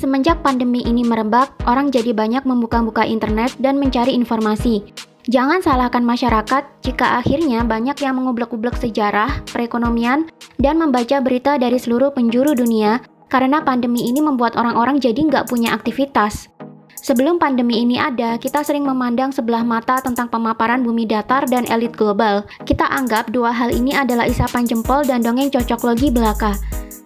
Semenjak pandemi ini merebak, orang jadi banyak membuka-buka internet dan mencari informasi. Jangan salahkan masyarakat jika akhirnya banyak yang mengublek-ublek sejarah, perekonomian, dan membaca berita dari seluruh penjuru dunia karena pandemi ini membuat orang-orang jadi nggak punya aktivitas. Sebelum pandemi ini ada, kita sering memandang sebelah mata tentang pemaparan bumi datar dan elit global. Kita anggap dua hal ini adalah isapan jempol dan dongeng cocok logi belaka.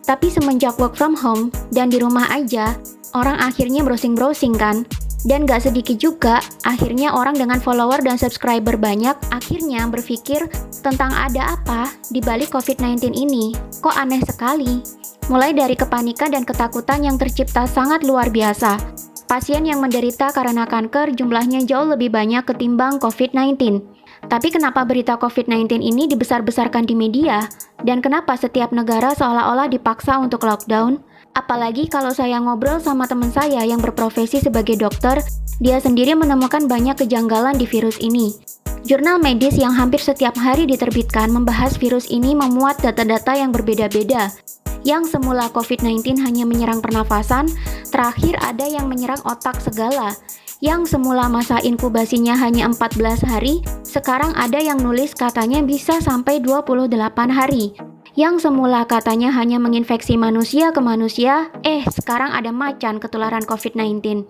Tapi semenjak work from home dan di rumah aja, orang akhirnya browsing-browsing kan? Dan gak sedikit juga, akhirnya orang dengan follower dan subscriber banyak akhirnya berpikir tentang ada apa di balik COVID-19 ini. Kok aneh sekali? Mulai dari kepanikan dan ketakutan yang tercipta sangat luar biasa. Pasien yang menderita karena kanker jumlahnya jauh lebih banyak ketimbang COVID-19. Tapi kenapa berita COVID-19 ini dibesar-besarkan di media? Dan kenapa setiap negara seolah-olah dipaksa untuk lockdown? Apalagi kalau saya ngobrol sama teman saya yang berprofesi sebagai dokter, dia sendiri menemukan banyak kejanggalan di virus ini. Jurnal medis yang hampir setiap hari diterbitkan membahas virus ini memuat data-data yang berbeda-beda. Yang semula COVID-19 hanya menyerang pernafasan, terakhir ada yang menyerang otak segala. Yang semula masa inkubasinya hanya 14 hari, sekarang ada yang nulis katanya bisa sampai 28 hari. Yang semula katanya hanya menginfeksi manusia ke manusia, sekarang ada macan ketularan COVID-19.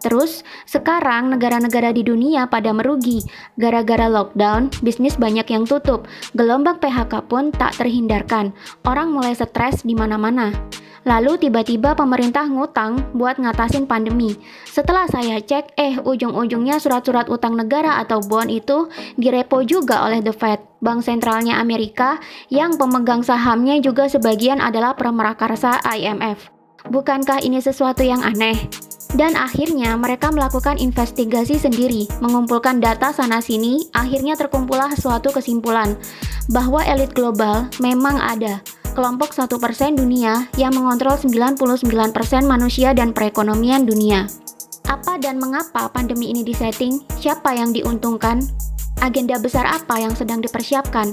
Terus, sekarang negara-negara di dunia pada merugi. Gara-gara lockdown, bisnis banyak yang tutup. Gelombang PHK pun tak terhindarkan. Orang mulai stres di mana-mana. Lalu tiba-tiba pemerintah ngutang buat ngatasin pandemi. Setelah saya cek, ujung-ujungnya surat-surat utang negara atau bond itu direpo juga oleh The Fed, bank sentralnya Amerika, yang pemegang sahamnya juga sebagian adalah prakarsa IMF. Bukankah ini sesuatu yang aneh? Dan akhirnya mereka melakukan investigasi sendiri, mengumpulkan data sana-sini, akhirnya terkumpullah suatu kesimpulan bahwa elit global memang ada. Kelompok 1% dunia yang mengontrol 99% manusia dan perekonomian dunia. Apa dan mengapa pandemi ini disetting? Siapa yang diuntungkan? Agenda besar apa yang sedang dipersiapkan?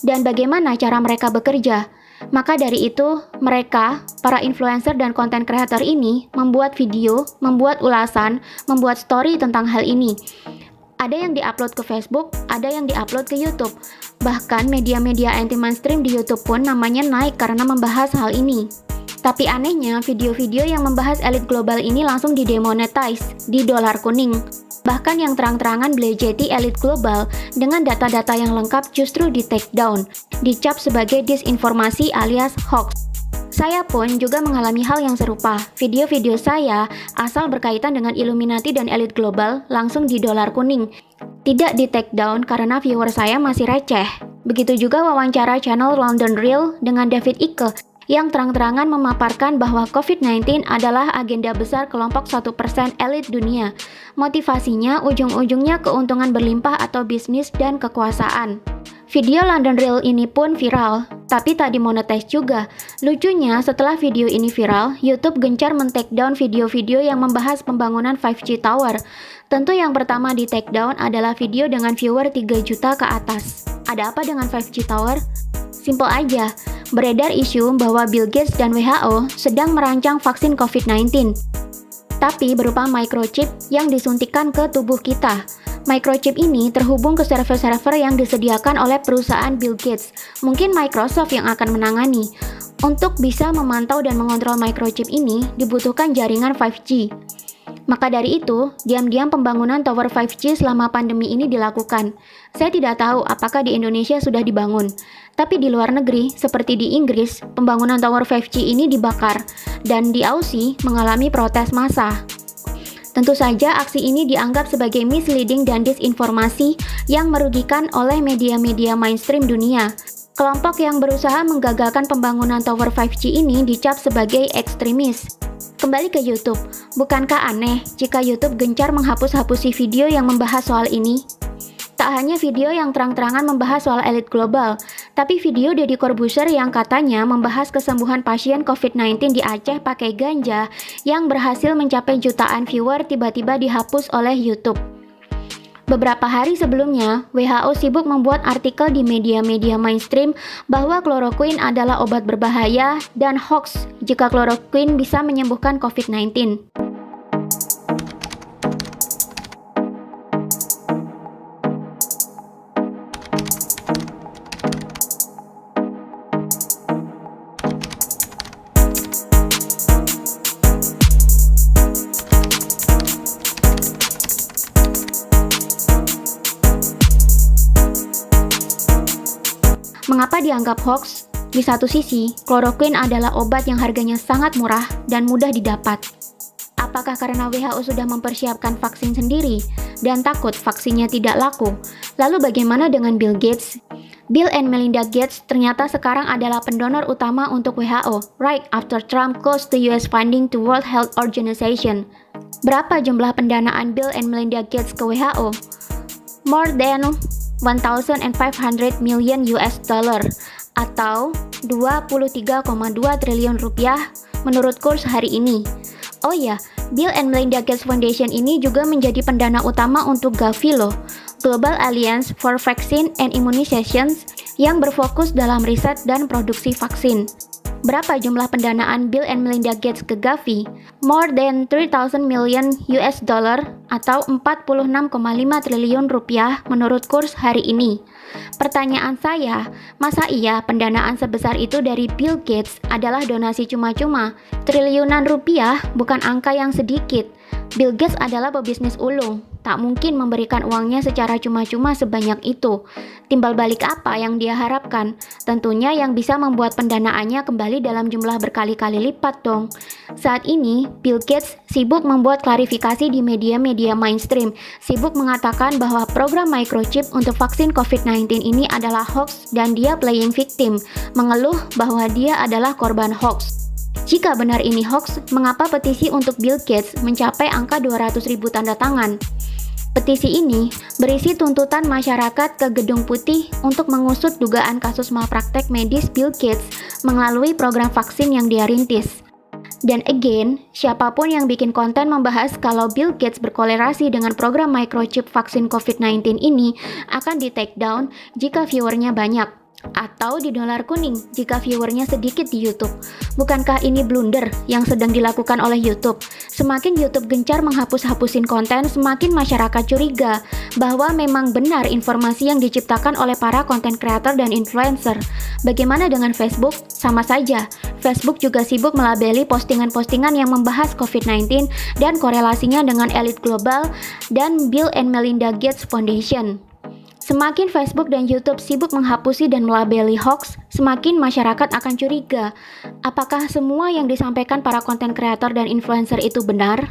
Dan bagaimana cara mereka bekerja? Maka dari itu, mereka, para influencer dan content creator ini, membuat video, membuat ulasan, membuat story tentang hal ini. Ada yang diupload ke Facebook, ada yang diupload ke YouTube. Bahkan media-media anti-mainstream di YouTube pun namanya naik karena membahas hal ini. Tapi anehnya, video-video yang membahas elit global ini langsung didemonetize, di dolar kuning. Bahkan yang terang-terangan belajeti elit global dengan data-data yang lengkap justru di take down, dicap sebagai disinformasi alias hoax. Saya pun juga mengalami hal yang serupa. Video-video saya asal berkaitan dengan Illuminati dan elit global langsung di dolar kuning. Tidak di take down karena viewer saya masih receh. Begitu juga wawancara channel London Real dengan David Icke yang terang-terangan memaparkan bahwa COVID-19 adalah agenda besar kelompok 1% elit dunia. Motivasinya ujung-ujungnya keuntungan berlimpah atau bisnis dan kekuasaan. Video London Real ini pun viral, tapi tak dimonetize juga. Lucunya, setelah video ini viral, YouTube gencar men-take down video-video yang membahas pembangunan 5G Tower. Tentu yang pertama di take down adalah video dengan viewer 3 juta ke atas. Ada apa dengan 5G Tower? Simple aja, beredar isu bahwa Bill Gates dan WHO sedang merancang vaksin COVID-19. Tapi berupa microchip yang disuntikan ke tubuh kita. Microchip ini terhubung ke server-server yang disediakan oleh perusahaan Bill Gates. Mungkin Microsoft yang akan menangani. Untuk bisa memantau dan mengontrol microchip ini dibutuhkan jaringan 5G. Maka dari itu, diam-diam pembangunan tower 5G selama pandemi ini dilakukan. Saya tidak tahu apakah di Indonesia sudah dibangun. Tapi di luar negeri, seperti di Inggris, pembangunan tower 5G ini dibakar. Dan di Aussie mengalami protes massa. Tentu saja aksi ini dianggap sebagai misleading dan disinformasi yang merugikan oleh media-media mainstream dunia. Kelompok yang berusaha menggagalkan pembangunan tower 5G ini dicap sebagai ekstremis. Kembali ke YouTube, bukankah aneh jika YouTube gencar menghapus-hapusi video yang membahas soal ini? Tak hanya video yang terang-terangan membahas soal elit global, tapi video Deddy Corbuzier yang katanya membahas kesembuhan pasien COVID-19 di Aceh pakai ganja yang berhasil mencapai jutaan viewer tiba-tiba dihapus oleh YouTube. Beberapa hari sebelumnya, WHO sibuk membuat artikel di media-media mainstream bahwa kloroquine adalah obat berbahaya dan hoax jika kloroquine bisa menyembuhkan COVID-19. Mengapa dianggap hoax? Di satu sisi, kloroquine adalah obat yang harganya sangat murah dan mudah didapat. Apakah karena WHO sudah mempersiapkan vaksin sendiri dan takut vaksinnya tidak laku? Lalu bagaimana dengan Bill Gates? Bill and Melinda Gates ternyata sekarang adalah pendonor utama untuk WHO, right after Trump closed the US funding to World Health Organization. Berapa jumlah pendanaan Bill and Melinda Gates ke WHO? More than 1.500 million US dollar atau 23,2 triliun rupiah menurut kurs hari ini. Oh ya, Bill and Melinda Gates Foundation ini juga menjadi pendana utama untuk Gavi loh, Global Alliance for Vaccine and Immunizations yang berfokus dalam riset dan produksi vaksin. Berapa jumlah pendanaan Bill and Melinda Gates ke Gavi? More than 3,000 million US dollar atau 46,5 triliun rupiah menurut kurs hari ini. Pertanyaan saya, masa iya pendanaan sebesar itu dari Bill Gates adalah donasi cuma-cuma? Triliunan rupiah bukan angka yang sedikit. Bill Gates adalah pebisnis ulung, tak mungkin memberikan uangnya secara cuma-cuma sebanyak itu. Timbal balik apa yang dia harapkan? Tentunya yang bisa membuat pendanaannya kembali dalam jumlah berkali-kali lipat dong. Saat ini, Bill Gates sibuk membuat klarifikasi di media-media mainstream, sibuk mengatakan bahwa program microchip untuk vaksin COVID-19 ini adalah hoax dan dia playing victim, mengeluh bahwa dia adalah korban hoax. Jika benar ini hoax, mengapa petisi untuk Bill Gates mencapai angka 200.000 tanda tangan? Petisi ini berisi tuntutan masyarakat ke Gedung Putih untuk mengusut dugaan kasus malpraktek medis Bill Gates melalui program vaksin yang dia rintis. Dan again, siapapun yang bikin konten membahas kalau Bill Gates berkolerasi dengan program microchip vaksin COVID-19 ini akan di take down jika viewernya banyak, atau di dolar kuning jika viewernya sedikit di YouTube. Bukankah ini blunder yang sedang dilakukan oleh YouTube? Semakin YouTube gencar menghapus-hapusin konten, semakin masyarakat curiga bahwa memang benar informasi yang diciptakan oleh para content creator dan influencer. Bagaimana dengan Facebook? Sama saja. Facebook juga sibuk melabeli postingan-postingan yang membahas COVID-19 dan korelasinya dengan elit global dan Bill and Melinda Gates Foundation. Semakin Facebook dan YouTube sibuk menghapusi dan melabeli hoax, semakin masyarakat akan curiga. Apakah semua yang disampaikan para konten kreator dan influencer itu benar?